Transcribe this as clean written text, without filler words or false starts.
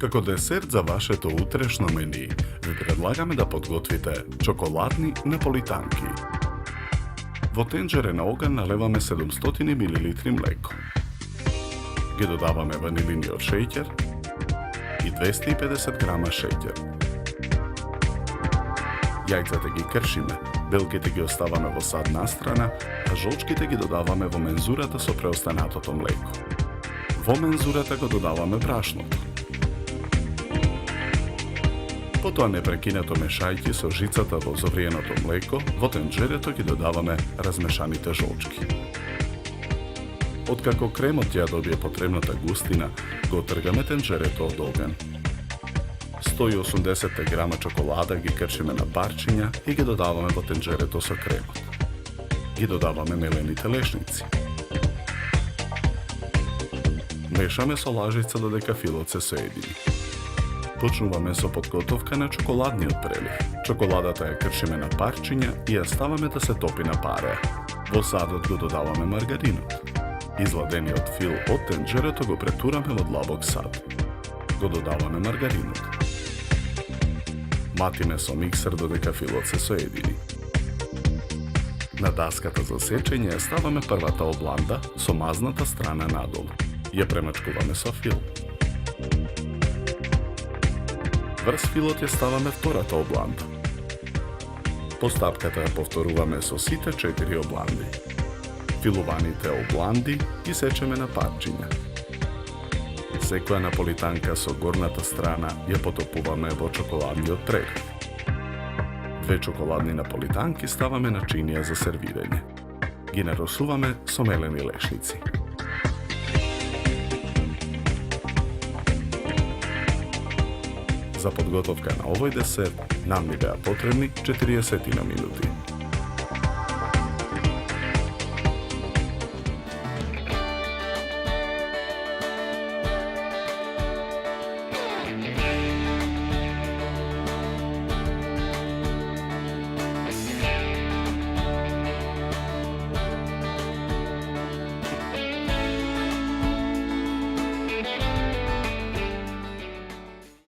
Како десерт за вашето утрешно мени, ви предлагаме да подготвите чоколадни наполитанки. Во тенџере на оган налеваме 700 мл млеко. Ги додаваме ванилиниот шеќер и 250 грама шеќер. Јајцата ги кршиме, белките ги оставаме во сад настрана, а жолчките ги додаваме во мензурата со преостанатото млеко. Во мензурата го додаваме брашното. Потоа непрекинато мешајќи со жицата во зовриеното млеко, во тенџерето ги додаваме размешаните жолчки. Откако кремот ја добие потребната густина, го отргаме тенџерето од оган. 180 грама чоколада ги кршиме на парчиња и ги додаваме во тенџерето со кремот. Ги додаваме мелените лешници. Мешаме со лажица додека филот се соедини. Почнуваме со подготовка на чоколадниот прелив. Чоколадата ја кршиме на парчиња и ја ставаме да се топи на пареа. Во садот го додаваме маргаринот. Изладениот фил од тенџерето го претураме во длабок сад. Го додаваме маргаринот. Матиме со миксер додека филот се соедини. На даската за сечење ја ставаме првата обланда со мазната страна надолу. Ја премачкуваме со фил. Врз филот ја ставаме втората обланда. Постапката ја повторуваме со сите 4 обланди. Филуваните обланди ги сечеме на парчиња. Секоја наполитанка со горната страна ја потопуваме во чоколадниот прелив. 2 чоколадни наполитанки ставаме на чинија за сервирање. Ги наросуваме со мелени лешници. За подготовка на овој десерт нам ни беа потребни 40 минути.